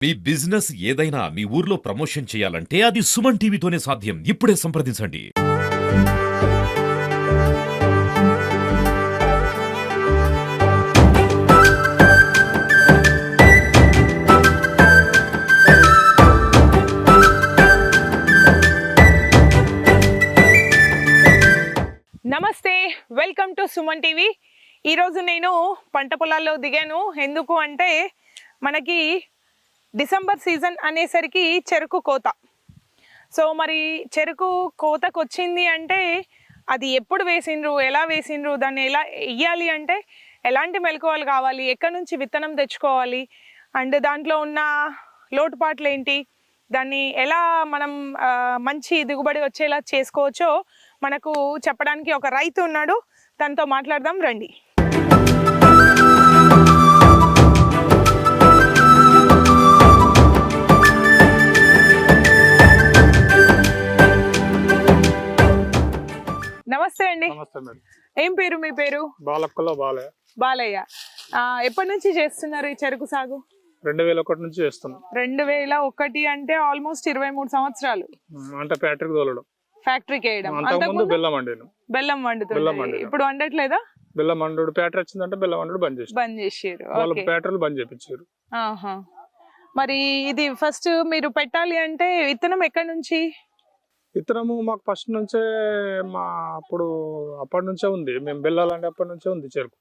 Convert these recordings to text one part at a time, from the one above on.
మీ business ఏదైనా మీ ఊర్లో promotion చేయాలంటే అది సుమన్ టీవీతోనే సాధ్యం. ఇప్పుడే సంప్రదించండి. నమస్తే, వెల్కమ్ టు సుమన్ టీవీ. ఈరోజు నేను పంట పొలాల్లో దిగాను. ఎందుకు అంటే మనకి డిసెంబర్ సీజన్ అనేసరికి చెరుకు కోత. సో మరి చెరుకు కోతకు వచ్చింది అంటే అది ఎప్పుడు వేసిండ్రు, ఎలా వేసిండ్రు, దాన్ని ఎలా వెయ్యాలి అంటే ఎలాంటి మెలకువలు కావాలి, ఎక్కడి నుంచి విత్తనం తెచ్చుకోవాలి, అండ్ దాంట్లో ఉన్న లోటుపాట్లు ఏంటి, దాన్ని ఎలా మనం మంచి దిగుబడి వచ్చేలా చేసుకోవచ్చో మనకు చెప్పడానికి ఒక రైతు ఉన్నాడు. తనతో మాట్లాడదాం రండి. నమస్తే అండి. నమస్తే మేడం. ఏం పేరు మీ పేరు? బాలక్కలో బాలయ్య. బాలయ్య. ఎప్పటి నుంచి చేస్తున్నారు ఈ చెరుకు సాగు? 2001 నుంచి చేస్తున్నాం. 2001 అంటే ఆల్మోస్ట్ 23 సంవత్సరాలు. అంటే ఫ్యాక్టరీకి తోలడం, ఫ్యాక్టరీకి వేయడం. అంతకుముందు బెల్లం వండాను. బెల్లం వండుతుంది. ఇప్పుడు వండట్లేదా? బెల్లం వండు ఫ్యాక్టరీ వచ్చిందంటే బెల్లం వండు బంద్ చేసారు. వాళ్ళ ఫ్యాక్టరీలు బంద్ చేపించారు. మరి ఇది ఫస్ట్ మీరు పెట్టాలి అంటే విత్తనం ఎక్కడి నుంచి? విత్తనము మాకు ఫస్ట్ నుంచే అప్పటి నుంచే ఉంది. మేము బెల్లాలంటే అప్పటి నుంచే ఉంది చెరుకు.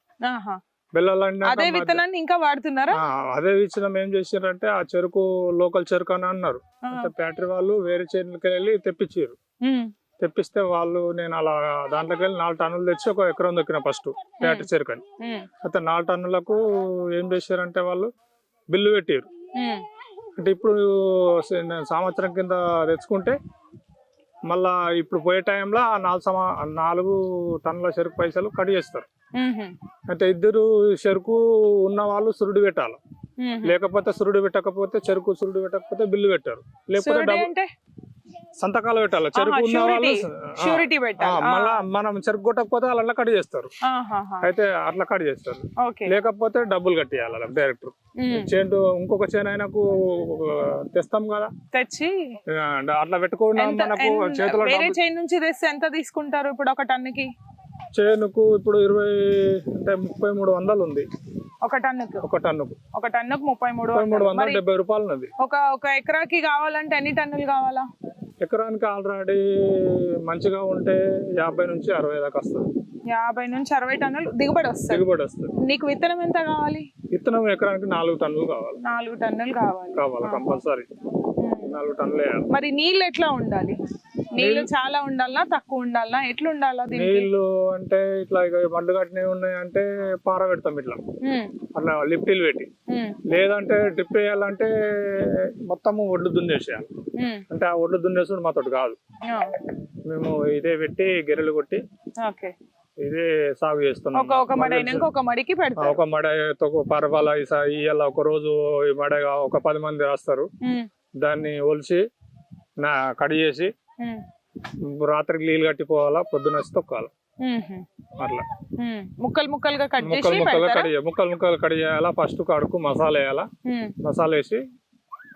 బెల్లాలంటే అదే విత్తనాన్ని ఇంకా వాడుతున్నారా? అదే విత్తనం ఏం చేసారంటే ఆ చెరుకు లోకల్ చెరుకు అని అన్నారు. అంటే ఫ్యాక్టరీ వాళ్ళు వేరే చేనులకి వెళ్ళి తెప్పించారు. తెప్పిస్తే వాళ్ళు నేను అలా దాంట్లోకి వెళ్ళి 4 టన్నులు తెచ్చి ఒక ఎకరం దొక్కిన ఫస్ట్ ఫ్యాక్టరీ చెరుకు అని. అయితే 4 టన్నులకు ఏం చేశారంటే వాళ్ళు బిల్లు పెట్టారు. అంటే ఇప్పుడు సంవత్సరం కింద తెచ్చుకుంటే మళ్ళా ఇప్పుడు పోయే టైంలో 4 టన్నుల చెరుకు పైసలు కట్ చేస్తారు. అంటే ఇద్దరు చెరుకు ఉన్న వాళ్ళు సురుడు పెట్టాలి. లేకపోతే సురుడు పెట్టకపోతే చెరుకు సురుడు పెట్టకపోతే బిల్లు పెట్టారు. లేకపోతే సంతకాలు పెట్టాలి. చెరుకు ఉన్న వాళ్ళు మళ్ళా మనం చెరుకు కొట్టకపోతే వాళ్ళ కట్ చేస్తారు. అయితే అట్లా కట్ చేస్తారు. లేకపోతే డబ్బులు కట్టేయాలి డైరెక్టర్. చేను ఇంకొక చేను ఆయనకు తెస్తాం కదా, తెచ్చి అట్లా పెట్టుకున్నా మనకు చేతిలో. చేను నుంచి తెస్తే ఎంత తీసుకుంటారు ఇప్పుడు ఒక టన్నుకి? చేనుకు ఇప్పుడు 3300 ఉంది ఒక టన్నుకు. ఒక టన్నుకు 3370 రూపాయలు ఉన్నది. ఒక ఎకరాకి కావాలంటే ఎన్ని టన్నులు కావాలా? ఎకరానికి ఆల్రెడీ మంచిగా ఉంటే 50 నుంచి 60 దాకా వస్తుంది. 50 నుంచి 60 టన్నులు దిగుబడి వస్తుంది. నీకు విత్తనం ఎంత కావాలి? విత్తనం ఎకరానికి 4 టన్నులు కావాలి. 4 టన్నులు కావాలి కంపల్సరీ. 4 టన్నులు వేయాలి. మరి నీళ్ళు ఎట్లా ఉండాలి? నీళ్లు చాలా ఉండాలా, తక్కువ ఉండాలా, ఎట్లా ఉండాలా? నీళ్లు అంటే ఇట్లా మండు కట్టినవి ఉన్నాయంటే పార పెడతాం ఇట్లా, అట్లా లిఫ్టీలు పెట్టి. లేదంటే డ్రిప్ వేయాలంటే మొత్తము ఒడ్లు దున్నేసేయాలి. అంటే ఆ ఒడ్లు దున్నేసుడు మాతోటి కాదు. మేము ఇదే పెట్టి గెర్రెలు కొట్టి ఇదే సాగు చేస్తున్నాం. ఒక మడికి పెడతాం. ఒక మడతో పరపాల ఇవాళ ఒక రోజు ఈ మడ ఒక 10 మంది రాస్తారు. దాన్ని ఒలిచి కడి చేసి రాత్రికి నీళ్ళు కట్టిపోవాలా, పొద్దున తొక్కాలి. అట్లా ముక్కలుగా కడి చేయాలా. ఫస్ట్ కడుకు మసాలా వేయాలా. మసాలా వేసి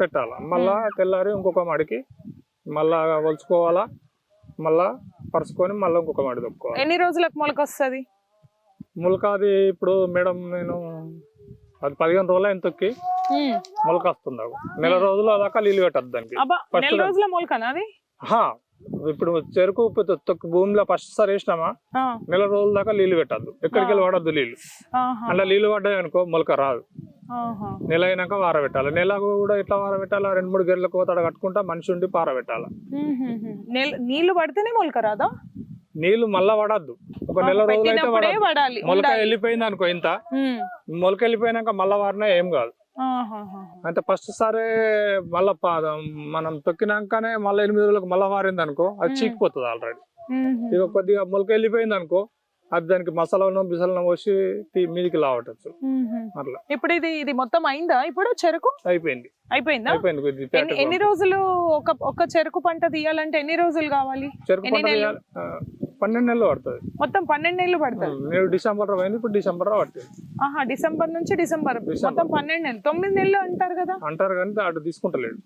పెట్టాలా. మళ్ళా తెల్లారి ఇంకొక మడికి మళ్ళా ఒలుచుకోవాలా. మళ్ళా పరుచుకొని మళ్ళీ ఇంకొక మడి తొక్కోవాలి. ఎన్ని రోజులకు మొలక వస్తుంది? మొలక అది ఇప్పుడు మేడం నేను అది 15 రోజులు ఆయన తొక్కి మొలక వస్తుంది. నెల రోజుల దాకా నీళ్ళు పెట్టద్దు దానికి. ఇప్పుడు చెరుకు భూమిలో ఫస్ట్ సారి వేసినామా నెల రోజుల దాకా నీళ్లు పెట్టద్దు. ఎక్కడికి వెళ్ళి పడద్దు నీళ్లు. అలా నీళ్లు పడ్డాయి అనుకో మొలక రాదు. నెల అయినాక వార పెట్టాలి. నెల కూడా ఎట్లా వార పెట్టాలా? 2-3 గెర్రెలకు పోతాడ కట్టుకుంటా మనిషి ఉండి పార పెట్టాలి. నీళ్లు పడితేనే మొలక రాదా? నీళ్లు మళ్ళా పడద్దు. ఒక నెల రోజులు అయితే మొలక వెళ్ళిపోయింది అనుకో, ఇంత మొలక వెళ్ళిపోయినాక మళ్ళా వారినా ఏం కాదు. అంటే ఫస్ట్ సారి మళ్ళా మనం తొక్కినాకనే మళ్ళీ 8 రోజులకు మళ్ళా వారింది అనుకో, అది చీకిపోతుంది ఆల్రెడీ. ఇక కొద్దిగా మొలక వెళ్ళిపోయింది అనుకో, అది దానికి మసాలాను బిసాలను పోసి మీదికి లావటచ్చు. అట్లా ఇప్పుడు ఇది మొత్తం అయిందా? ఇప్పుడు చెరుకు అయిపోయిందా? ఎన్ని రోజులు ఒక చెరుకు పంట తీయాలంటే ఎన్ని రోజులు కావాలి? చెరుకు పంట 12 నెలలు పడుతుంది. మొత్తం 12 నెలలు పడుతుంది. నేను డిసెంబర్ పోయింది, ఇప్పుడు డిసెంబర్ పడుతుంది. డిసెంబర్ నుంచి డిసెంబర్ మొత్తం 12 నెలలు. 9 నెలలు అంటారు కదా. అంటారు కానీ అటు తీసుకుంటలేడు.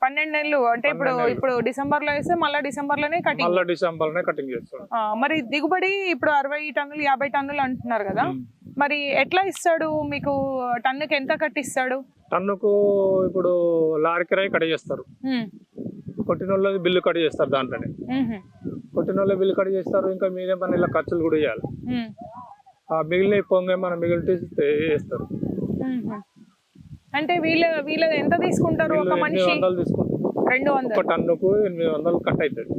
12 నెలలు అంటే ఇప్పుడు డిసెంబర్ లో వేస్తే మళ్ళీ డిసెంబర్ లోనే కటింగ్, మళ్ళీ డిసెంబర్ లోనే కటింగ్ చేస్తాడు. మరి దిగుబడి ఇప్పుడు 60 టన్నులు 50 టన్నులు అంటున్నారు కదా, మరి ఎట్లా ఇస్తాడు మీకు? టన్నుకి ఎంత కట్టిస్తాడు? టన్నుకు ఇప్పుడు లారీ కిరాయి కట్ చేస్తారు, కొట్టినోళ్ళ బిల్లు కట్ చేస్తారు, దాంట్లోనే కొట్టినోళ్ళ బిల్లు కట్ చేస్తారు. ఇంకా మీరే మన ఇలా ఖర్చులు కూడా ఇవ్వాలి. ఆ మిగిలిన పొంగే మనం మిగిలితే వేస్తారు. అంటే వీళ్ళ ఎంత తీసుకుంటారు? ఒక మనిషి 200 తీసుకుంటారు. 200 ఒక టన్నుకు 800 కట్ అవుతుంది.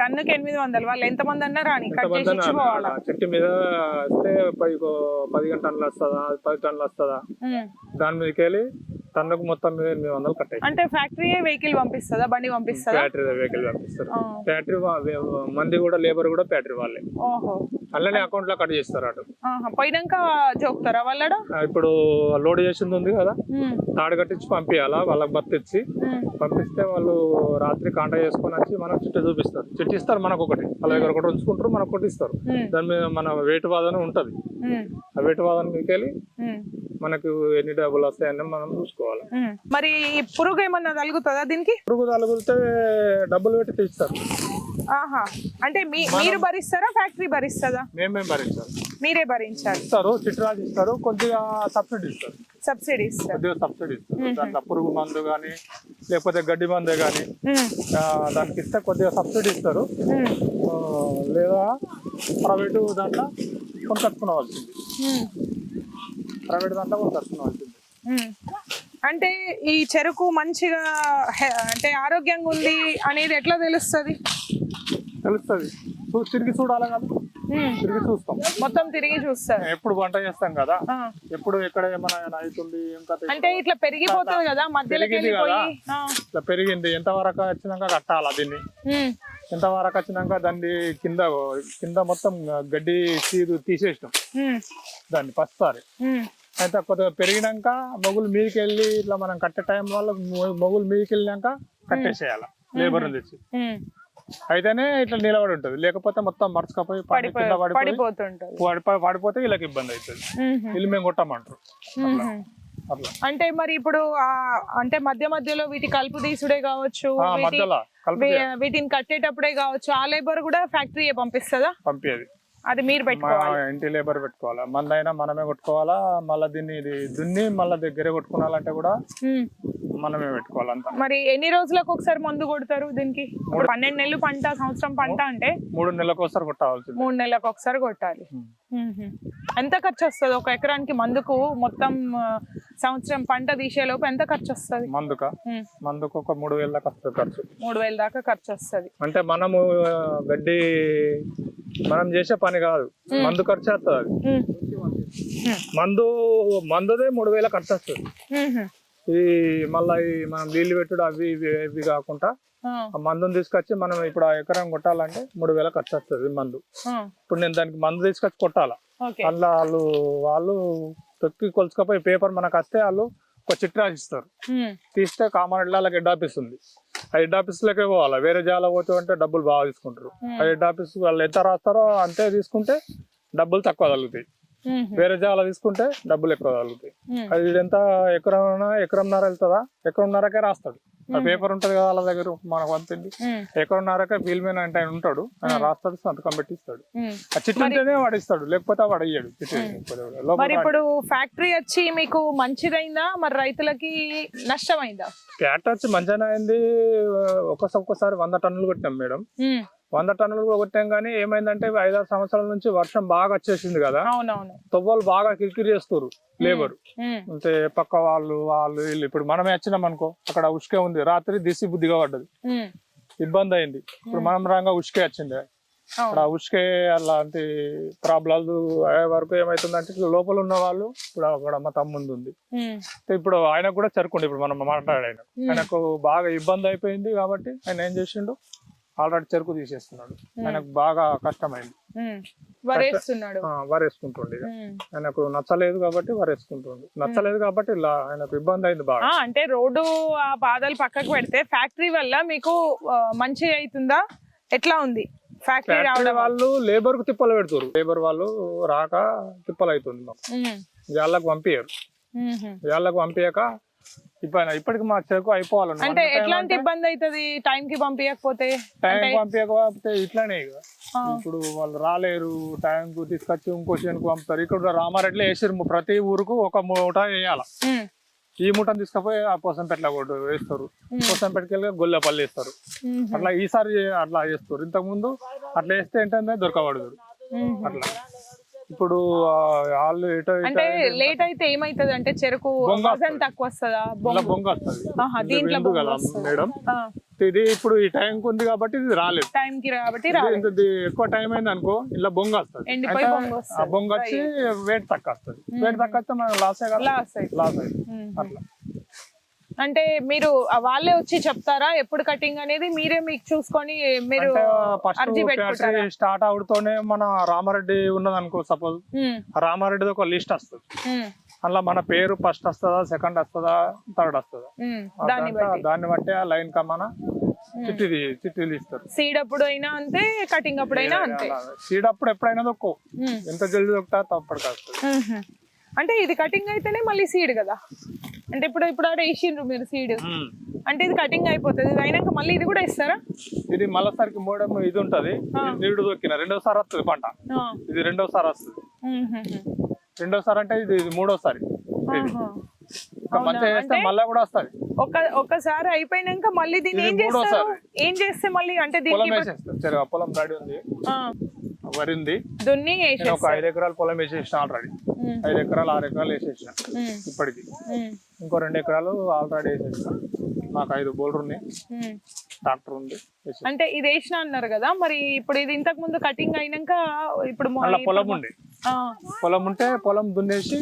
టన్నుకి 800. వాళ్ళు ఎంత మంది అన్నారు అని కట్ చేసి ఇచ్చిపోవాలా? చెట్టు మీద వస్తే 10 టన్నులు వస్తుందా, 10 టన్నులు వస్తుందా, దాని మీదకి వెళ్ళి టన్నుకు మొత్తం మీద 800 కట్ అవుతుంది. అంటే ఫ్యాక్టరీ వెహికల్ పంపిస్తుందా, బండి పంపిస్తుందా? ఫ్యాక్టరీ వెహికల్ పంపిస్తారు. ఫ్యాక్టరీ మంది కూడా లేబర్ కూడా ఫ్యాక్టరీ వాళ్ళే. అలానే అకౌంట్ లో కట్ చేస్తారు. అటు పోయినాక జోకుతారా వాళ్ళ? ఇప్పుడు లోడ్ చేసింది ఉంది కదా, తాడు కట్టించి పంపించాలా, వాళ్ళకి బర్తిచ్చి పంపిస్తే వాళ్ళు రాత్రి కాంటాక్ట్ చేసుకుని వచ్చి మనకు చిట్టు చూపిస్తారు. చిట్టు ఇస్తారు మనకు ఒకటి, వాళ్ళ దగ్గర ఒకటి ఉంచుకుంటారు, మనకు ఒకటి ఇస్తారు. దాని మీద మన వేటు వాదన ఉంటది. ఆ వేటు వాదన మీకు వెళ్ళి మనకు ఎన్ని డబ్బులు వస్తాయని మనం చూసుకోవాలి. మరి పురుగు ఏమన్నా తగులుతుందా దీనికి? పురుగు తగులితే డబ్బులు పెట్టి తీస్తారు. అంటే మీరు భరిస్తారా, ఫ్యాక్టరీ భరిస్తుందా? మేమే భరించాలి. మీరే భరించాలి. ఇస్తారు, చిట్రాజు ఇస్తారు, కొద్దిగా సబ్సిడీ ఇస్తారు. సబ్సిడీ ఇస్తారు, కొద్దిగా సబ్సిడీ ఇస్తారు. దాంట్లో పురుగు మందు కానీ లేకపోతే గడ్డి మందే కానీ దానికి ఇస్తే కొద్దిగా సబ్సిడీ ఇస్తారు. లేదా ప్రైవేటు దాంట్లో కొనుకొచ్చుకోవాల్సింది. ప్రైవేట్ దాంట్లో కొనుకొచ్చుకోవాల్సింది. అంటే ఈ చెరుకు మంచిగా అంటే ఆరోగ్యంగా ఉంది అనేది ఎట్లా తెలుస్తుంది? తిరిగి చూడాలి కదా, తిరిగి చూస్తాం. మొత్తం తిరిగి చూస్తారు. ఎప్పుడు వంట చేస్తాం కదా, ఎప్పుడు ఎక్కడ ఏమైనా అవుతుంది అంటే ఇట్లా పెరిగిపోతుంది కదా మధ్యలో ఇట్లా పెరిగింది, ఎంత వరకు వచ్చినాక కట్టాలా దీన్ని, ఎంత వరకు వచ్చినాక దాన్ని కింద మొత్తం గడ్డి తీసేసినాం దాన్ని ఫస్ట్. అయితే కొద్దిగా పెరిగినాక మొగులు మీదకి వెళ్ళి ఇట్లా మనం కట్టే టైం వల్ల మొగులు మీదకి వెళ్ళినాక కట్టేసేయాలి లేబర్ తెచ్చి. అయితేనే ఇట్లా నిలబడి ఉంటది, లేకపోతే మొత్తం మరచకపోయి పడిపోతే వీళ్ళకి ఇబ్బంది అవుతుంది. వీళ్ళు మేము కొట్టమంటారు అట్లా. అంటే మరి ఇప్పుడు అంటే మధ్యలో వీటి కలుపు తీసుడే కావచ్చు, వీటిని కట్టేటప్పుడే కావచ్చు, ఆ లేబర్ కూడా ఫ్యాక్టరీ పంపిస్తుందా? పంపేది అది మీరు పెట్టుకోవాలి, ఇంటి లేబర్ పెట్టుకోవాలా, మందైనా మనమే కొట్టుకోవాలా. మళ్ళీ దీన్ని దున్ని మళ్ళీ దగ్గరే కొట్టుకోవాలంటే కూడా మనమే పెట్టుకోవాలి అంతా. మరి ఎన్ని రోజులకు ఒకసారి మందు కొడతారు దీనికి? 12 నెలలు పంట, సంవత్సరం పంట అంటే 3 నెలలకు ఒకసారి కొట్టాల్సి. 3 నెలలకు ఒకసారి కొట్టాలి. ఎంత ఖర్చు వస్తుంది ఒక ఎకరానికి మందుకు? మొత్తం సంవత్సరం పంట తీసేలోపు ఎంత ఖర్చు వస్తుంది మందుకు? ఒక 3,000 దాకా వస్తుంది ఖర్చు. 3,000 దాకా ఖర్చు వస్తుంది. అంటే మనము గడ్డి మనం చేసే పని కాదు, మందు ఖర్చు వస్తుంది. అది మందుదే 3,000 ఖర్చు వస్తుంది. ఈ మళ్ళీ మనం నీళ్లు పెట్టుడు అవి ఇవి కాకుండా ఆ మందుని తీసుకొచ్చి మనం ఇప్పుడు ఆ ఎకరం కొట్టాలంటే 3,000 ఖర్చు వస్తుంది మందు. ఇప్పుడు నేను దానికి మందు తీసుకొచ్చి కొట్టాలా, అలా వాళ్ళు తొక్కి కొలుచుకపోయి పేపర్ మనకు వస్తే వాళ్ళు ఒక చిట్ రాసిస్తారు. తీస్తే కామన్ వాళ్ళకి హెడ్ ఆఫీస్ ఉంది, ఆ హెడ్ ఆఫీస్ లకే పోవాలా. వేరే జాల పోతే అంటే డబ్బులు బాగా తీసుకుంటారు. ఆ హెడ్ ఆఫీస్ వాళ్ళు ఎంత రాస్తారో అంతే తీసుకుంటే డబ్బులు తక్కువ తగులుతాయి. వేరే జాల తీసుకుంటే డబ్బులు ఎక్కువ తగులుతాయి. అది ఎంత ఎకరంన్నర వెళ్తుందా, ఎకరంన్నరకే రాస్తాడు. ఆ పేపర్ ఉంటది కదా వాళ్ళ దగ్గర, మనకు అంతండి ఎకరంన్నరకే ఫీల్ మ్యాన్ అంటే ఆయన ఉంటాడు, ఆయన రాస్తాడు, సంతకం పెట్టిస్తాడు. ఆ చిట్టు ఉంటేనే వాడిస్తాడు, లేకపోతే వాడు అయ్యాడు చిట్టు. మరి ఇప్పుడు ఫ్యాక్టరీ వచ్చి మీకు మంచిదైందా, మరి రైతులకి నష్టమైందా? ఫ్యాక్టరీ వచ్చి మంచిగానే అయింది. ఒక్కసారి 100 టన్నులు కొట్టాం మేడం. 100 టన్నులు కూడా కొట్టాం. కానీ ఏమైందంటే 5-6 సంవత్సరాల నుంచి వర్షం బాగా వచ్చేసింది కదా, తొవ్వలు బాగా కిరికిరి చేస్తారు లేబర్. అంటే పక్క వాళ్ళు వీళ్ళు. ఇప్పుడు మనమే వచ్చినాం అనుకో, అక్కడ ఉష్కే ఉంది, రాత్రి దిసి బుద్ధిగా పడ్డది, ఇబ్బంది అయింది. ఇప్పుడు మనం రాగా ఉష్కే వచ్చింది, అక్కడ ఉష్కే అలాంటి ప్రాబ్లాలు అయ్యే వరకు ఏమైతుందంటే లోపల ఉన్న వాళ్ళు, ఇప్పుడు అక్కడ మా తమ్ముంది ఉంది, ఇప్పుడు ఆయనకు కూడా చెరుకుండి, ఇప్పుడు మనం మాట్లాడాయన, ఆయనకు బాగా ఇబ్బంది అయిపోయింది. కాబట్టి ఆయన ఏం చేసిండు, ఆల్రెడీ చెరుకు తీసేస్తున్నాడు. ఆయనకు బాగా కష్టమైంది, వరేసుకుంటుండే. ఆయనకు నచ్చలేదు కాబట్టి వరేసుకుంటుండే, నచ్చలేదు కాబట్టి ఇలా ఆయనకు ఇబ్బంది అయింది బాగా. అంటే రోడ్డు ఆ బాధలు పక్కకు పెడితే ఫ్యాక్టరీ వల్ల మీకు మంచి అవుతుందా, ఎట్లా ఉంది? ఫ్యాక్టరీ ఫ్యాక్టరీ రావడం వాళ్ళు లేబర్ కు తిప్పలు పెడుతారు, లేబర్ వాళ్ళు రాక తిప్పలు అవుతుంది మాకు. వాళ్ళకి పంపించారు, వాళ్ళకి పంపించాక ఇప్పటికి మా చెరుకు అయిపోవాలి. అంటే ఎట్లాంటి ఇబ్బంది అవుతుంది టైం కి పంపించకపోతే? టైం పంపించకపోతే ఇట్లానే ఇక. ఇప్పుడు వాళ్ళు రాలేరు, టైం కు తీసుకొచ్చి ఇంకో చేనుకు పంపుతారు. ఇక్కడ రామారెడ్డిలో వేసారు, ప్రతి ఊరుకు ఒక మూట వేయాల. ఈ మూటను తీసుకపోయి ఆ పోసంపేటలో కూడా వేస్తారు, పోసంపేటకెళ్ళి గొల్లపల్లి వేస్తారు. అట్లా ఈసారి అట్లా చేస్తారు. ఇంతకు ముందు అట్లా వేస్తే ఏంటంటే దొరకబడదు అట్లా. ఇప్పుడు వాళ్ళు అంటే లేట్ అయితే ఏమైతుంది అంటే చెరుకు వజన్ తక్కువ వస్తుందా? బొంగ వస్తుంది దీంట్లో మేడం. ఇది ఇప్పుడు ఈ టైం ఉంది కాబట్టి ఇది రాలేదు, టైం కి కాబట్టి ఇది ఎక్కువ టైం అయింది అనుకో ఇలా బొంగ వస్తుంది. ఆ బొంగ వచ్చి వెయిట్ తక్కువ వస్తుంది, వెయిట్ తక్కువ వస్తే మనం లాస్ అవుతుంది అట్లా. అంటే మీరు వాళ్ళే వచ్చి చెప్తారా ఎప్పుడు కటింగ్ అనేది? మీరే మీకు చూసుకొని మీరు అర్జీ పెట్టుకుంటారా? స్టార్ట్ అవుతూనే మన రామారెడ్డి ఉన్నది అనుకో, సపోజ్ రామారెడ్డి ఒక లిస్ట్ వస్తుంది, అందులో మన పేరు ఫస్ట్ వస్తుందా, సెకండ్ వస్తుందా, థర్డ్ వస్తుందా, దాన్ని బట్టి ఆ లైన్ కమ్మన చిట్టీలు ఇస్తారు. సీడ్ అప్పుడు అయినా అంతే, కటింగ్ అప్పుడైనా అంతే. సీడ్ అప్పుడు ఎప్పుడైనా దొక్కో, ఎంత జల్దీ దొక్కుతా అప్పటికి వస్తుంది. అంటే ఇది కటింగ్ అయితేనే మళ్ళీ సీడ్ కదా, అంటే ఇప్పుడు ఆడ వేసిండ్రు మీరు సీడ్, అంటే ఇది కటింగ్ అయిపోతుంది, ఇది అయినాక మళ్ళీ ఇది కూడా ఇస్తారా? ఇది మళ్ళీసారికి మూడేమో ఇది ఉంటది, నీడు దొక్కిన రెండోసారి వస్తుంది పంట. ఇది రెండోసారి వస్తుంది, రెండోసారి అంటే ఇది మూడోసారి. మంచిగా చేస్తే మళ్ళీ కూడా వస్తుంది. ఒక్కసారి అయిపోయినాక మళ్ళీ దీన్ని ఏం చేస్తే మళ్ళీ అంటే పొలం వేసేస్తారు. పొలం రెడీ ఉంది, వరి ఉంది, దున్ని ఒక 5 ఎకరాలు పొలం వేసేసిన ఆల్రెడీ. 5 ఎకరాలు 6 ఎకరాలు వేసేసిన ఇప్పటికి. ఇంకో 2 ఎకరాలు ఆల్రెడీ వేసేసిన. నాకు 5 బోర్లు ఉన్నాయి, ట్రాక్టర్ ఉంది. అంటే ఇది వేసిన అన్నారు కదా, మరి ఇప్పుడు ఇది ఇంతకు ముందు కటింగ్ అయినాక ఇప్పుడు పొలం ఉంది, పొలం ఉంటే పొలం దున్నేసి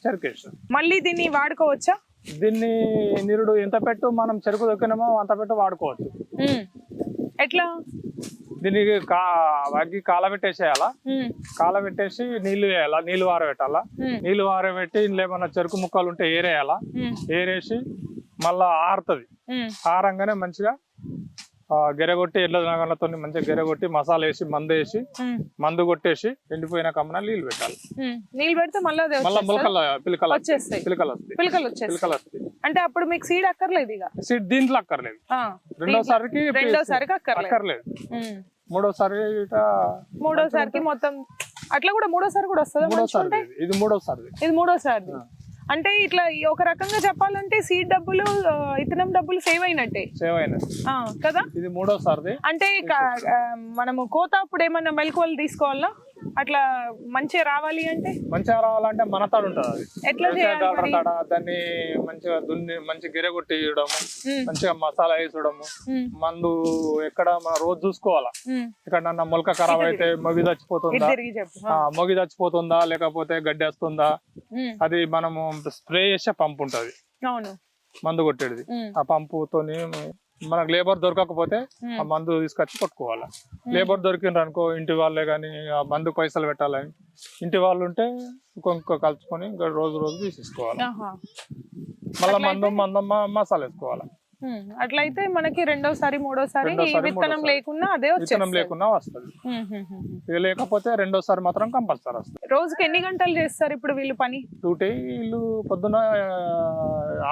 చెరుకేసాం. మళ్ళీ దీన్ని వాడుకోవచ్చా? దీన్ని నిరుడు ఎంత పెట్టు మనం చెరుకు దొక్కినామో అంత పెట్టు వాడుకోవచ్చు. ఎట్లా? దీనికి అగ్గి కాలబెట్టేసేయాలా, కాలబెట్టేసి నీళ్లు వేయాలా, నీళ్లు వారబెట్టాలా. నీళ్లు వారబెట్టి ఇందులో ఏమన్నా చెరుకు ముక్కలు ఉంటే ఏరేయాలా, ఏరేసి మళ్ళా ఆరుతుంది. ఆరంగానే మంచిగా గెరగొట్టి ఎడ్ల నగలతో మంచిగా గెరగొట్టి మసాలా వేసి మందు కొట్టేసి ఎండిపోయిన కమ్మన నీళ్లు పెట్టాలి. నీళ్ళు పెడితే మళ్ళీ పిలకలు వస్తాయి. అంటే అప్పుడు మీకు సీడ్ అక్కర్లేదు, ఇక సీడ్ దీంట్లో అక్కర్లేదు. రెండోసారికి అక్కర్లేదు. మూడోసారికి మొత్తం అట్లా కూడా మూడోసారి కూడా వస్తుంది. ఇది మూడోసారి. అంటే ఇట్లా ఒక రకంగా చెప్పాలంటే సీడ్ డబ్బులు, ఇతనం డబ్బులు సేవ్ అయినట్టే కదా. ఇది మూడోసారి. అంటే మనము కోత అప్పుడు ఏమన్నా మెలకువలు తీసుకోవాలా అట్లా మంచిగా రావాలంటే? మన తాడు ఉంటుంది, అది ఎట్లా దాన్ని మంచిగా దున్ని మంచిగా గిరగొట్టి ఇవ్వడము, మంచిగా మసాలా వేసడము, మందు ఎక్కడ రోజు చూసుకోవాలా. ఇక్కడ నన్న మొలక ఖరాబ్ అయితే మొగి చచ్చిపోతుందా లేకపోతే గడ్డి వస్తుందా, అది మనము స్ప్రే చేసే పంపు ఉంటది మందు కొట్టేది. ఆ పంపుతోని మనకు లేబర్ దొరకకపోతే ఆ మందు తీసుకొచ్చి కొట్టుకోవాలి. లేబర్ దొరికిండ్రు అనుకో, ఇంటి వాళ్ళే కానీ ఆ మందు పైసలు పెట్టాలని, ఇంటి వాళ్ళు ఉంటే ఇంకొక కలుపుకొని రోజు తీసేసుకోవాలి. మళ్ళీ మందు మసాలా వేసుకోవాలి. అట్లయితే మనకి రెండోసారి మూడోసారి విత్తనం లేకున్నా అదే వస్తుంది. లేకపోతే రెండోసారి మాత్రం కంపల్సరీ వస్తుంది. రోజుకి ఎన్ని గంటలు చేస్తారు ఇప్పుడు వీళ్ళు పని? వీళ్ళు పొద్దున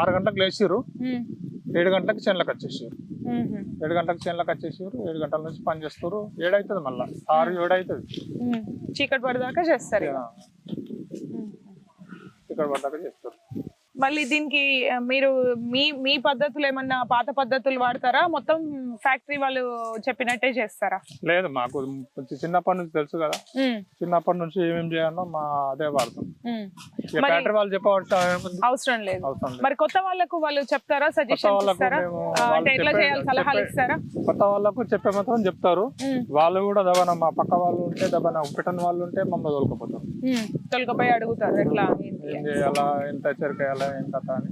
6 గంటలకు లేచిర్రు, 7 గంటలకు చేనులకు వచ్చేసారు. 7 గంటలకు చేనులకు వచ్చేసారు, 7 గంటల నుంచి పని చేస్తారు. 7 అవుతుంది, మళ్ళీ 6-7 అవుతుంది. చీకటి పడదాకా చేస్తారు. చీకటి పడదాకా చేస్తారు. మళ్ళీ దీనికి మీరు మీ పద్ధతులు ఏమన్నా పాత పద్ధతులు వాడతారా, మొత్తం ఫ్యాక్టరీ వాళ్ళు చెప్పినట్టే చేస్తారా? లేదు, మాకు చిన్నప్పటి నుంచి తెలుసు కదా, చిన్నప్పటి నుంచి ఏమేమి చేయాలో అదే వాడతాం. ఫ్యాక్టరీ వాళ్ళు చెప్పవలసిన అవసరం లేదు. మరి కొత్త వాళ్ళకు వాళ్ళు చెప్తారా, సజెషన్ ఇస్తారా, అంటే ఎట్లా చేయాలి సలహాలు ఇస్తారా? కొత్త వాళ్ళకు చెప్పే మాత్రం చెప్తారు. వాళ్ళు కూడా దబన మా పక్క వాళ్ళు ఉంటే దబన పెట్టని వాళ్ళు ఉంటే మమ్మల్ని తొలకపోయి అడుగుతారు ఎట్లా ఏం చేయాలా, ఎంత చెరకేయాలా, ఏం కథ అని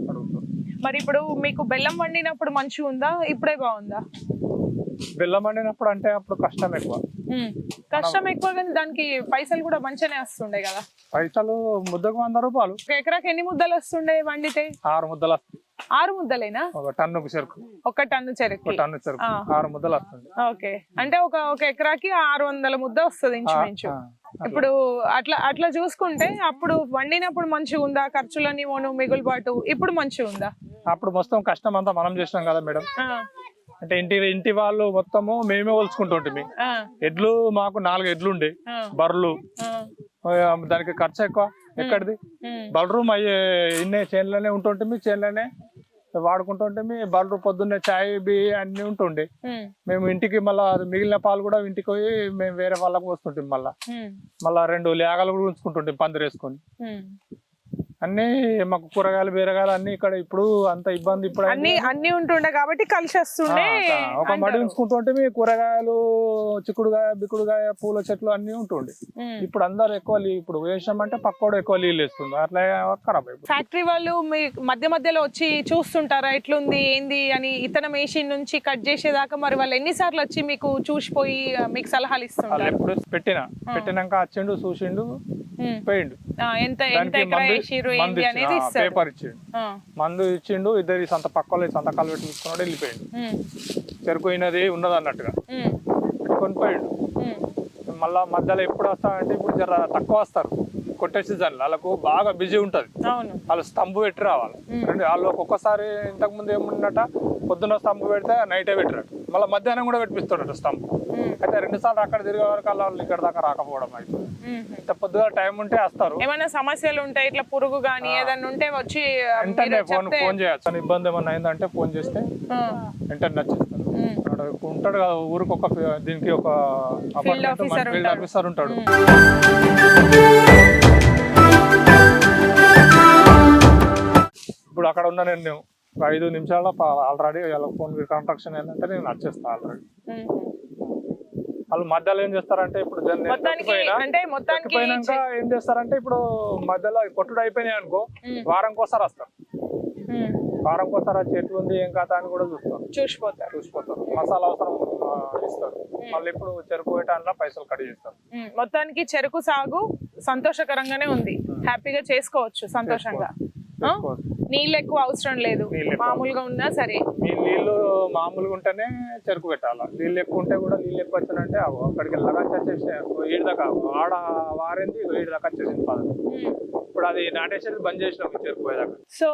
అడుగుతారు. మరి ఇప్పుడు మీకు బెల్లం వండినప్పుడు మంచిగా ఉందా, ఇప్పుడే బాగుందా? బెల్లం వండినప్పుడు అంటే అప్పుడు కష్టం ఎక్కువ కానీ దానికి పైసలు కూడా మంచిగానే వస్తుండే కదా. పైసలు ముద్దకు 100 రూపాయలు. ఎకరాకి ఎన్ని ముద్దలు వస్తుండే వండితే? 6 ముద్దలు వస్తాయి. 6 ముద్దలేనా? ఒక టన్నుకు చెరుకు, ఒక టన్ను చెరుకు. ఒక టన్ను చెరుకు 6 ముద్దలు వస్తుంది. ఓకే, అంటే ఒక ఎకరాకి 600 ముద్ద వస్తుంది ఇంచుమించు. ఇప్పుడు అట్లా చూసుకుంటే అప్పుడు వండినప్పుడు మంచిగా ఉందా? ఖర్చులని మిగులుబాటు ఇప్పుడు మంచిగా ఉందా? అప్పుడు మొత్తం కష్టం అంతా మనం చేసినాం కదా మేడం. అంటే ఇంటి వాళ్ళు మొత్తము మేమే కొలుచుకుంటుంటే ఎడ్లు మాకు 4 ఎడ్లు ఉండే, బర్రెలు, దానికి ఖర్చు ఎక్కువ. ఎక్కడిది బలరూమ్ అయ్యే ఇన్నే చేనులోనే ఉంటుంటే చేనులోనే వాడుకుంటుంటే బలరు పొద్దున్నే చాయ్ బి అన్ని ఉంటుండే. మేము ఇంటికి మళ్ళా మిగిలిన పాలు కూడా ఇంటికి పోయి మేము వేరే వాళ్ళకు వస్తుంటాం. మళ్ళా 2 లేగలు కూడా ఉంచుకుంటుంటాం పందిరేసుకొని. అన్ని మాకు కూరగాయలు బీరగాయలు అన్ని ఇక్కడ ఇప్పుడు అంత ఇబ్బంది. ఇప్పుడు అన్ని ఉంటుండే కాబట్టి కలిసి వస్తుండే. ఒక మడి ఉంచుకుంటుంటే కూరగాయలు, చిక్కుడుగాయ, బిక్కుడుగాయ, పూల చెట్లు అన్ని ఉంటుండే. ఇప్పుడు అందరు ఎక్కువ ఇప్పుడు వేసామంటే పక్కోడు ఎక్కువ నీళ్ళు వేస్తుంది, అట్లా ఖరాబ్ అయిపోయింది. ఫ్యాక్టరీ వాళ్ళు మీ మధ్యలో వచ్చి చూస్తుంటారా ఎట్లుంది ఏంది అని? ఇతర మెషిన్ నుంచి కట్ చేసేదాకా మరి వాళ్ళు ఎన్నిసార్లు వచ్చి మీకు చూసిపోయి మీకు సలహాలు ఇస్తుంటారు? ఎప్పుడు పెట్టినాక వచ్చిండు, చూసిండు, పోయిండు. ఎంత ఎకరా వేసిర్రు ఏంది అనేది పేపర్ ఇచ్చిండు, మందు ఇచ్చిండు. ఇద్దరు పక్కలో సంతకాలు పెట్టి తీసుకున్నాడు, వెళ్ళిపోయిండు. చెరుకు అయినది ఉన్నది అన్నట్టుగా పెట్టుకొని పోయిండు. మళ్ళా మధ్యలో ఎప్పుడు వస్తామంటే ఇప్పుడు జర తక్కువ వస్తారు, కొట్టే సీజన్ వాళ్ళకు బాగా బిజీ ఉంటది. వాళ్ళు స్తంభ్ పెట్టి రావాలి. వాళ్ళు ఒక్కొక్కసారి ఇంతకు ముందు ఏమున్నట పొద్దున్న స్తంభ్ పెడితే నైటే పెట్టినట్టు, మళ్ళీ మధ్యాహ్నం కూడా పెట్టిస్తాడు స్తంభ్. అయితే 2 సార్లు అక్కడ తిరిగే వరకు వాళ్ళు ఇక్కడ దాకా రాకపోవడం అవుతుంది. ఇంత పొద్దుగా టైం ఉంటే వస్తారు. ఏమైనా సమస్యలు ఉంటాయి, ఇట్లా పురుగు గానీ ఏదైనా ఉంటే వచ్చి వెంటనే ఫోన్ చేయొచ్చు. ఇబ్బంది ఏమన్నా అయిందంటే ఫోన్ చేస్తే వెంటనే నచ్చేస్తారు. ఉంటాడు కదా ఊరికి ఒక దీనికి ఒక ఫీల్డ్ ఆఫీసర్ ఉంటాడు. ఇప్పుడు అక్కడ ఉన్నా నేను 5 నిమిషాల్లో ఆల్రెడీ వాళ్ళ ఫోన్ కాంట్రాక్షన్ ఏంటంటే నేను వచ్చేస్తాను ఆల్రెడీ. వాళ్ళు మధ్యలో ఏం చేస్తారంటే ఇప్పుడు పోయినాక ఏం చేస్తారంటే ఇప్పుడు మధ్యలో కొట్టుడు అయిపోయినాయి అనుకో, వారంకోసారి వస్తారు. వారంకోసారి వచ్చి ఎట్లుంది ఏం కథ అని కూడా చూసిపోతారు. మసాలా అవసరం ఇస్తారు. మళ్ళీ ఇప్పుడు చెరుకు వేయటానికి పైసలు కట్ చేస్తారు. మొత్తానికి చెరుకు సాగు సంతోషకరంగానే ఉంది, హ్యాపీగా చేసుకోవచ్చు సంతోషంగా. నీళ్ళు ఎక్కువ అవసరం లేదు, మామూలుగా ఉన్నా సరే. నీళ్ళు మామూలుగా ఉంటేనే చెరుకు పెట్టాలి. నీళ్ళు ఎక్కువ ఉంటే కూడా నీళ్ళు ఎక్కువ వచ్చానంటే అక్కడికి వచ్చేసి 7 దాకా ఆడ వారింది 7 దాకా వచ్చేసింది పదం. ఇప్పుడు అది నాటేసేది బంద్ చేసినాం చెరుకు పోయేదాకా. సో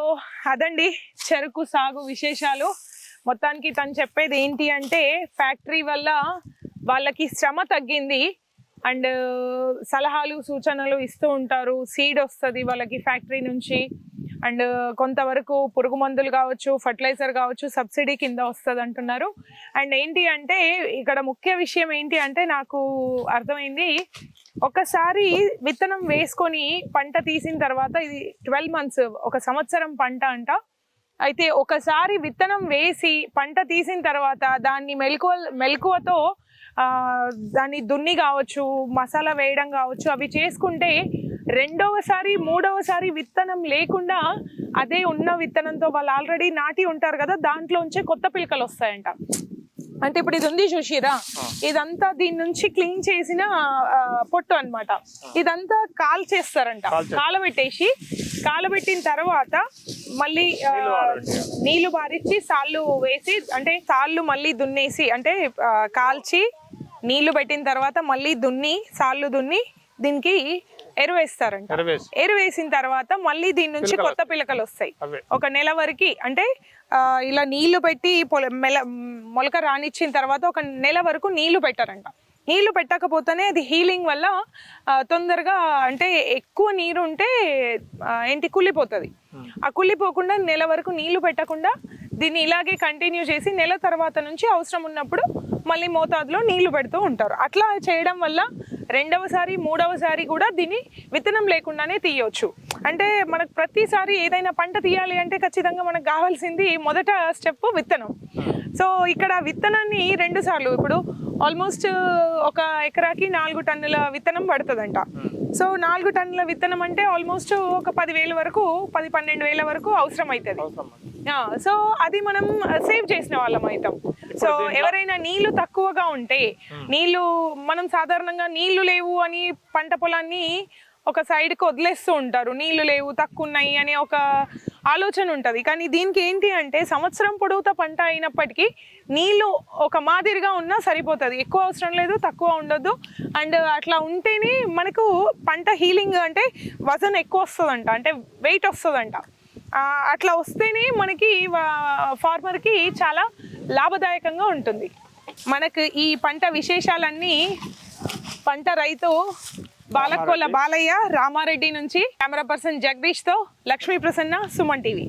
అదండి చెరుకు సాగు విశేషాలు. మొత్తానికి తను చెప్పేది ఏంటి అంటే ఫ్యాక్టరీ వల్ల వాళ్ళకి శ్రమ తగ్గింది అండ్ సలహాలు సూచనలు ఇస్తూ ఉంటారు. సీడ్ వస్తుంది వాళ్ళకి ఫ్యాక్టరీ నుంచి అండ్ కొంతవరకు పురుగు మందులు కావచ్చు, ఫర్టిలైజర్ కావచ్చు సబ్సిడీ కింద వస్తుంది అంటున్నారు. అండ్ ఏంటి అంటే ఇక్కడ ముఖ్య విషయం ఏంటి అంటే నాకు అర్థమైంది, ఒకసారి విత్తనం వేసుకొని పంట తీసిన తర్వాత ఇది 12 months, 1 సంవత్సరం పంట అంట. అయితే ఒకసారి విత్తనం వేసి పంట తీసిన తర్వాత దాన్ని మెలకువతో దాన్ని దున్ని కావచ్చు, మసాలా వేయడం కావచ్చు, అవి చేసుకుంటే 2వసారి 3వసారి విత్తనం లేకుండా అదే ఉన్న విత్తనంతో వాళ్ళు ఆల్రెడీ నాటి ఉంటారు కదా, దాంట్లోంచే కొత్త పిలకలు వస్తాయంట. అంటే ఇప్పుడు ఇది ఉంది చూసిరా, ఇదంతా దీని నుంచి క్లీన్ చేసిన పొట్టు అన్నమాట. ఇదంతా కాల్చేస్తారంట. కాలబెట్టిన తర్వాత మళ్ళీ నీళ్లు బారిచ్చి సాళ్ళు వేసి, అంటే సాళ్ళు మళ్ళీ దున్నేసి, అంటే కాల్చి నీళ్లు పెట్టిన తర్వాత మళ్ళీ సాళ్ళు దున్ని దీనికి ఎరువేస్తారంట. ఎరువేసిన తర్వాత మళ్ళీ దీని నుంచి కొత్త పిలకలు వస్తాయి. 1 నెల వరకు, అంటే ఇలా నీళ్లు పెట్టి మొలక రానిచ్చిన తర్వాత 1 నెల వరకు నీళ్లు పెట్టారంట. నీళ్లు పెట్టకపోతేనే అది హీలింగ్ వల్ల తొందరగా, అంటే ఎక్కువ నీరు ఉంటే కుళ్ళిపోతుంది. ఆ కుళ్ళిపోకుండా నెల వరకు నీళ్లు పెట్టకుండా దీన్ని ఇలాగే కంటిన్యూ చేసి నెల తర్వాత నుంచి అవసరం ఉన్నప్పుడు మళ్ళీ మోతాదులో నీళ్లు పెడుతూ ఉంటారు. అట్లా చేయడం వల్ల 2వసారి 3వసారి కూడా దీన్ని విత్తనం లేకుండానే తీయవచ్చు. అంటే మనకు ప్రతిసారి ఏదైనా పంట తీయాలి అంటే ఖచ్చితంగా మనకు కావాల్సింది మొదట స్టెప్ విత్తనం. సో ఇక్కడ విత్తనాన్ని 2 సార్లు, ఇప్పుడు ఆల్మోస్ట్ 1 ఎకరాకి 4 టన్నుల విత్తనం పడుతుందంట. సో 4 టన్నుల విత్తనం అంటే ఆల్మోస్ట్ ఒక 10,000 వరకు, 10-12,000 వరకు అవసరం అవుతుంది. సో అది మనం సేవ్ చేసిన వాళ్ళం అవుతాం. సో ఎవరైనా నీళ్లు తక్కువగా ఉంటే, మనం సాధారణంగా నీళ్లు లేవు అని పంట పొలాన్ని ఒక సైడ్కి వదిలేస్తూ ఉంటారు. నీళ్లు లేవు, తక్కువ ఉన్నాయి అని ఆలోచన ఉంటుంది. కానీ దీనికి ఏంటి అంటే సంవత్సరం పొడవుతా పంట అయినప్పటికీ నీళ్ళు ఒక మాదిరిగా ఉన్నా సరిపోతుంది, ఎక్కువ అవసరం లేదు, తక్కువ ఉండొద్దు. అండ్ అట్లా ఉంటేనే మనకు పంట హీలింగ్ అంటే వజన్ ఎక్కువ వస్తుందంట, అంటే వెయిట్ వస్తుందంట. అట్లా వస్తేనే మనకి ఫార్మర్కి చాలా లాభదాయకంగా ఉంటుంది. మనకు ఈ పంట విశేషాలన్నీ పంట రైతు బాలకోల బాలయ్య రామారెడ్డి నుంచి, కెమెరా పర్సన్ జగదీష్తో లక్ష్మీ ప్రసన్న, సుమన్ టీవీ.